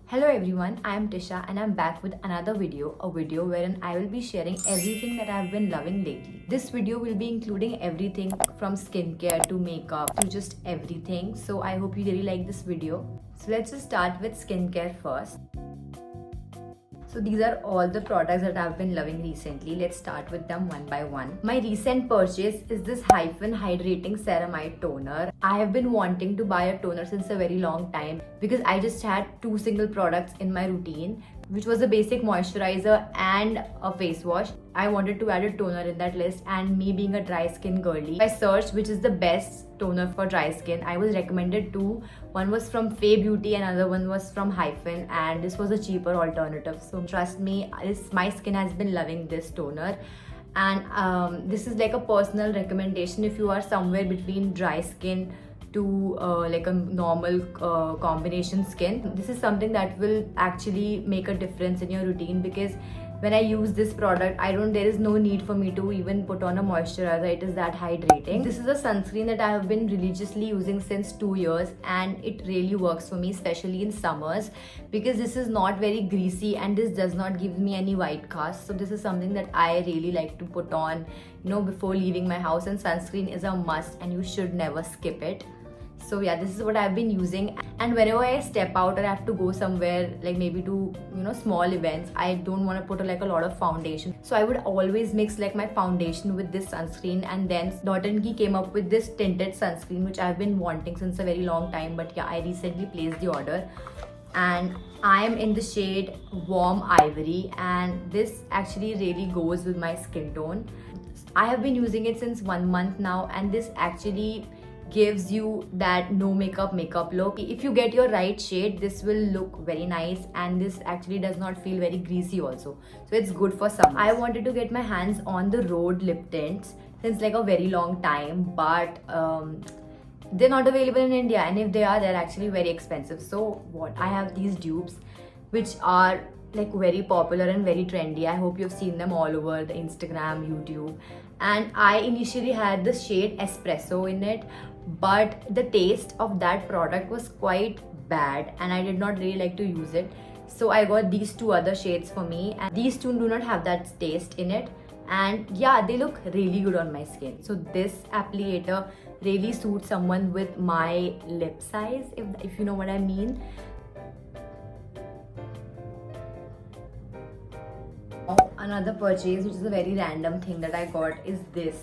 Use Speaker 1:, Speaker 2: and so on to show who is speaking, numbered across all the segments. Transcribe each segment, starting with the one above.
Speaker 1: Hello everyone, I am Tisha and I'm back with another video, a video wherein I will be sharing everything that I've been loving lately. This video will be including everything from skincare to makeup to just everything. So I hope you really like this video. So let's just start with skincare first. So these are all the products that I've been loving recently. Let's start with them one by one. My recent purchase is this Hyphen Hydrating Ceramide Toner. I have been wanting to buy a toner since a very long time because I just had two single products in my routine, which was a basic moisturizer and a face wash. I wanted to add a toner in that list, and me being a dry skin girly, I searched which is the best toner for dry skin. I was recommended two. One was from Fay Beauty, another one was from Hyphen, and this was a cheaper alternative. So trust me, my skin has been loving this toner. And this is like a personal recommendation if you are somewhere between dry skin to like a normal combination skin. This is something that will actually make a difference in your routine, because when I use this product, there is no need for me to even put on a moisturizer. It is that hydrating. This is a sunscreen that I have been religiously using since 2 years, and it really works for me, especially in summers, because this is not very greasy and this does not give me any white cast. So this is something that I really like to put on, before leaving my house, and sunscreen is a must and you should never skip it. So yeah, this is what I've been using, and whenever I step out or I have to go somewhere, like maybe to small events, I don't want to put like a lot of foundation, so I would always mix like my foundation with this sunscreen. And then Dot & Key came up with this tinted sunscreen, which I've been wanting since a very long time, but yeah, I recently placed the order, and I am in the shade Warm Ivory, and this actually really goes with my skin tone. I have been using it since 1 month now, and this actually gives you that no makeup look. If you get your right shade, this will look very nice, and this actually does not feel very greasy also, so it's good for summer. I wanted to get my hands on the Rhode lip tints since like a very long time, but they're not available in India, and if they are, they're actually very expensive. So what I have these dupes, which are like very popular and very trendy. I hope you've seen them all over the Instagram, YouTube. And I initially had the shade Espresso in it, but the taste of that product was quite bad and I did not really like to use it. So I got these two other shades for me, and these two do not have that taste in it, and yeah, they look really good on my skin. So this applicator really suits someone with my lip size, if you know what I mean. Another purchase, which is a very random thing that I got, is this.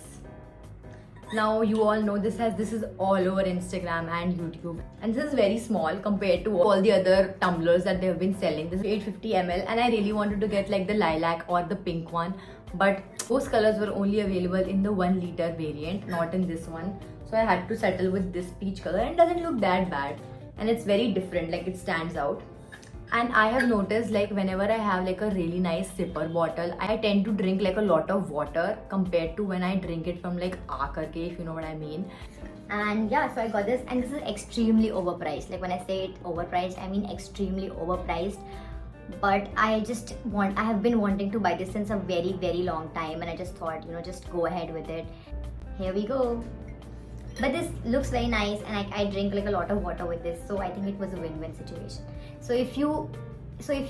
Speaker 1: Now you all know this is all over Instagram and YouTube, and this is very small compared to all the other tumblers that they have been selling. This is 850 ml, and I really wanted to get like the lilac or the pink one, but those colors were only available in the 1 liter variant, not in this one. So I had to settle with this peach color, and it doesn't look that bad, and it's very different, like it stands out. And I have noticed, like whenever I have like a really nice sipper bottle, I tend to drink like a lot of water compared to when I drink it from like Akarke, if you know what I mean.
Speaker 2: And yeah, so I got this, and this is extremely overpriced. Like when I say it overpriced, I mean extremely overpriced. But I have been wanting to buy this since a very, very long time, and I just thought, just go ahead with it. Here we go. But this looks very nice, and I drink like a lot of water with this, so I think it was a win-win situation. So if you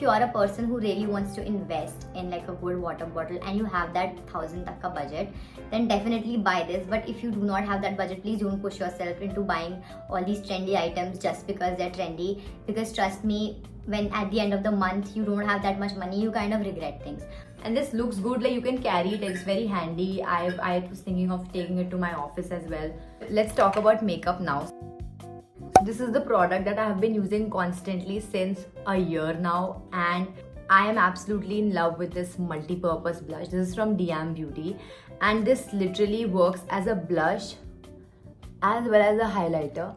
Speaker 2: are a person who really wants to invest in like a good water bottle and you have that 1,000 taka budget, then definitely buy this. But if you do not have that budget, please don't push yourself into buying all these trendy items just because they're trendy, because trust me, when at the end of the month you don't have that much money, you kind of regret things.
Speaker 1: And this looks good, like you can carry it, it's very handy. I was thinking of taking it to my office as well. Let's talk about makeup now. This is the product that I have been using constantly since a year now, and I am absolutely in love with this multi-purpose blush. This is from DM Beauty, and this literally works as a blush as well as a highlighter,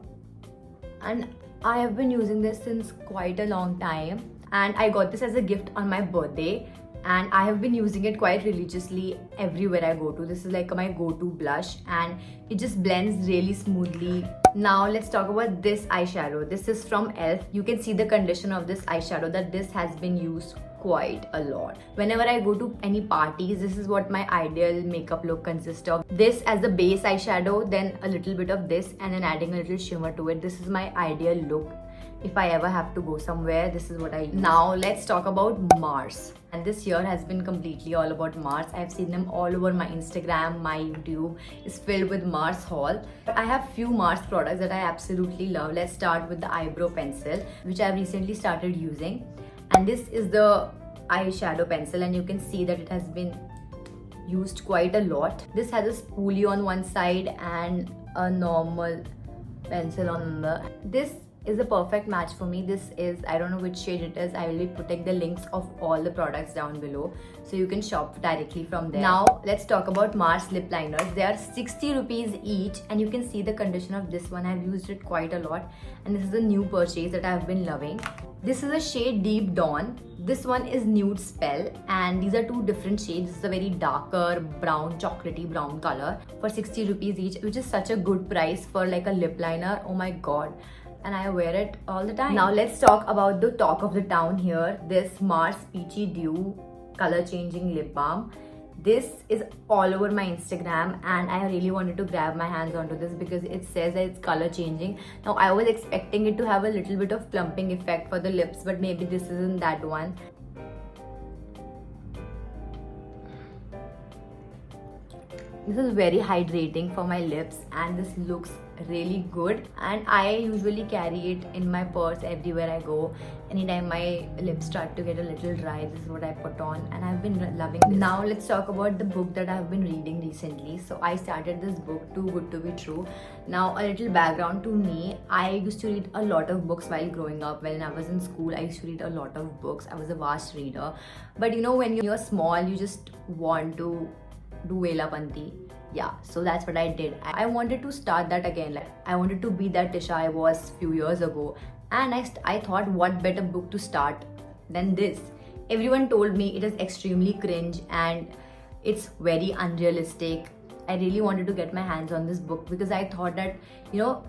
Speaker 1: and I have been using this since quite a long time, and I got this as a gift on my birthday, and I have been using it quite religiously everywhere I go to. This is like my go-to blush, and it just blends really smoothly. Now let's talk about this eyeshadow. This is from e.l.f. You can see the condition of this eyeshadow, that this has been used quite a lot. Whenever I go to any parties, this is what my ideal makeup look consists of. This as the base eyeshadow, then a little bit of this, and then adding a little shimmer to it. This is my ideal look. if I ever have to go somewhere, this is what I use. Now let's talk about Mars. And this year has been completely all about Mars. I've seen them all over my Instagram, my YouTube is filled with Mars haul. I have few Mars products that I absolutely love. Let's start with the eyebrow pencil, which I've recently started using. And this is the eyeshadow pencil, and you can see that it has been used quite a lot. This has a spoolie on one side and a normal pencil on the. This is a perfect match for me. This is, I don't know which shade it is. I will be putting the links of all the products down below so you can shop directly from there. Now let's talk about Mars lip liners. They are 60 rupees each, and you can see the condition of this one. I've used it quite a lot, and this is a new purchase that I've been loving. This is a shade Deep Dawn. This one is Nude Spell, and these are two different shades. This is a very darker brown, chocolatey brown color for 60 rupees each, which is such a good price for like a lip liner. Oh my god. And I wear it all the time. Now let's talk about the talk of the town here. This Mars Peachy Dew color changing lip balm. This is all over my Instagram, and I really wanted to grab my hands onto this because it says that it's color changing. Now I was expecting it to have a little bit of plumping effect for the lips, but maybe this isn't that one. This is very hydrating for my lips, and this looks really good, and I usually carry it in my purse everywhere I go. Anytime my lips start to get a little dry, this is what I put on, and I've been loving this. Now let's talk about the book that I've been reading recently. So I started this book, Too Good to Be True. Now a little background to me. I used to read a lot of books while growing up. When I was in school, I used to read a lot of books. I was a vast reader, but you know, when you're small, you just want to do Velapanti. Yeah, so that's what I did. I wanted to start that again. Like, I wanted to be that Tisha I was few years ago, and I thought, what better book to start than this. Everyone told me it is extremely cringe and it's very unrealistic. I really wanted to get my hands on this book because I thought that, you know,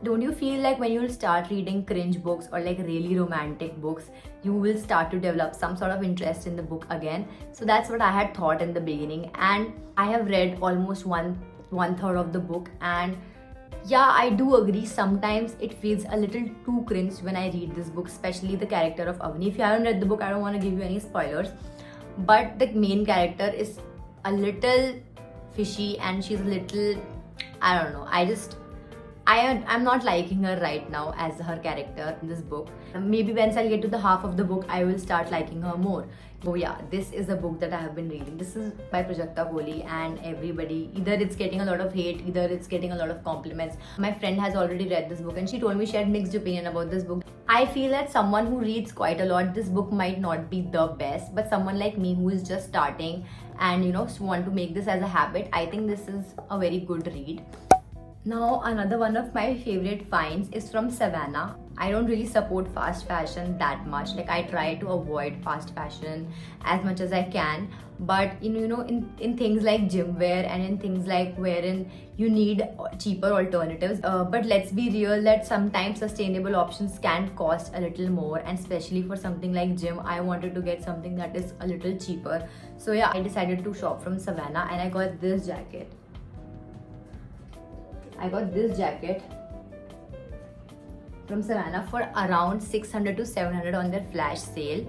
Speaker 1: don't you feel like when you start reading cringe books or like really romantic books, you will start to develop some sort of interest in the book again? So that's what I had thought in the beginning, and I have read almost one third of the book, and yeah, I do agree, sometimes it feels a little too cringe when I read this book, especially the character of Avni. If you haven't read the book, I don't want to give you any spoilers, but the main character is a little fishy and she's a little, I don't know, I'm not liking her right now as her character in this book. Maybe once I'll get to the half of the book, I will start liking her more. So yeah, this is a book that I have been reading. This is by Prajakta Kohli, and everybody, either it's getting a lot of hate, either it's getting a lot of compliments. My friend has already read this book and she told me she had mixed opinion about this book. I feel that someone who reads quite a lot, this book might not be the best, but someone like me who is just starting and, you know, want to make this as a habit, I think this is a very good read. Now another one of my favorite finds is from Savannah. I don't really support fast fashion that much. Like, I try to avoid fast fashion as much as I can, but you know, in things like gym wear and in things like wherein you need cheaper alternatives, but let's be real that sometimes sustainable options can cost a little more, and especially for something like gym, I wanted to get something that is a little cheaper. So yeah, I decided to shop from Savannah, and I got this jacket. From Savannah for around 600 to 700 on their flash sale,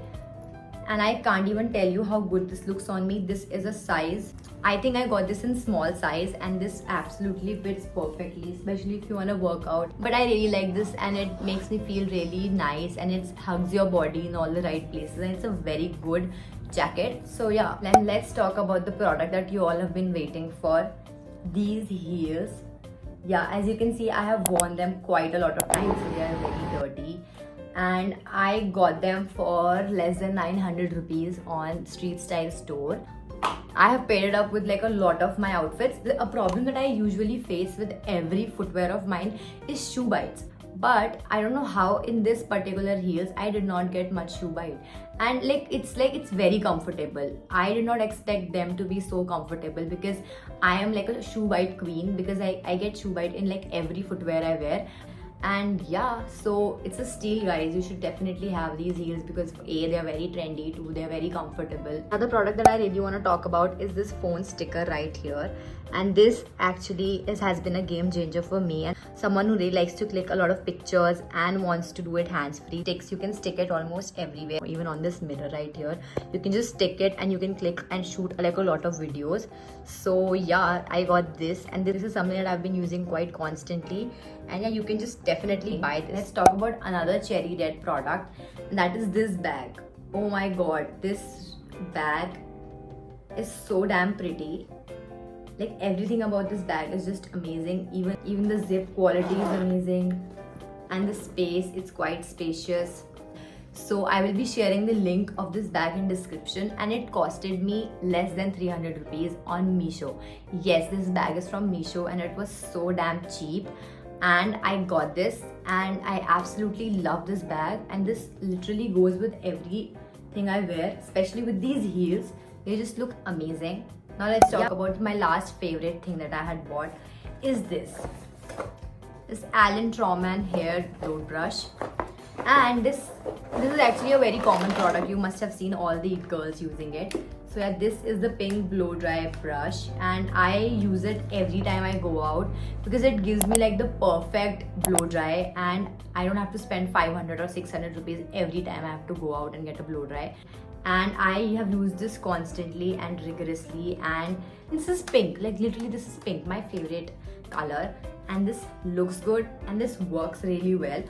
Speaker 1: and I can't even tell you how good this looks on me. This is a size, I think I got this in small size, and this absolutely fits perfectly, especially if you want to work out. But I really like this, and it makes me feel really nice, and it hugs your body in all the right places, and it's a very good jacket. So yeah, then let's talk about the product that you all have been waiting for, these heels. Yeah, as you can see, I have worn them quite a lot of times, so they are very dirty, and I got them for less than 900 rupees on Street Style store. I have paired it up with like a lot of my outfits. A problem that I usually face with every footwear of mine is shoe bites, but I don't know how in this particular heels I did not get much shoe bite, and it's very comfortable. I did not expect them to be so comfortable because I am like a shoe bite queen, because I get shoe bite in like every footwear I wear, And yeah, so it's a steal, guys. You should definitely have these heels because A, they're very trendy, 2, they're very comfortable. Another product that I really want to talk about is this phone sticker right here. And this actually has been a game changer for me, and someone who really likes to click a lot of pictures and wants to do it hands-free. You can stick it almost everywhere, even on this mirror right here. You can just stick it and you can click and shoot like a lot of videos. So yeah, I got this, and this is something that I've been using quite constantly. And yeah, you can just definitely buy this. Let's talk about another cherry red product, and that is this bag. Oh my god, this bag is so damn pretty. Like, everything about this bag is just amazing. Even the zip quality is amazing, and the space, it's quite spacious. So I will be sharing the link of this bag in description, and it costed me less than 300 rupees on Meesho. Yes, this bag is from Meesho and it was so damn cheap, and I got this and I absolutely love this bag, and this literally goes with everything I wear, especially with these heels. They just look amazing. Now let's talk about my last favorite thing that I had bought is this Alan Trauman hair blow brush. And this is actually a very common product. You must have seen all the girls using it. So yeah, this is the pink blow dry brush, and I use it every time I go out because it gives me like the perfect blow dry, and I don't have to spend 500 or 600 rupees every time I have to go out and get a blow dry. And I have used this constantly and rigorously, and this is pink, like literally this is pink, my favorite color, and this looks good and this works really well.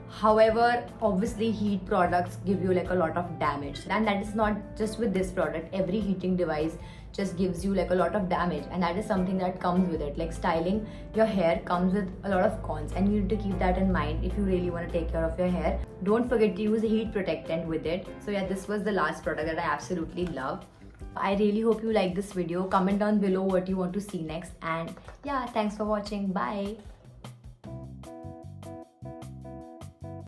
Speaker 1: However, obviously heat products give you like a lot of damage, and that is not just with this product. Every heating device just gives you like a lot of damage, and that is something that comes with it. Like, styling your hair comes with a lot of cons, and you need to keep that in mind if you really want to take care of your hair. Don't forget to use a heat protectant with it. So yeah, this was the last product that I absolutely love. I really hope you like this video. Comment down below what you want to see next, and yeah, thanks for watching. Bye.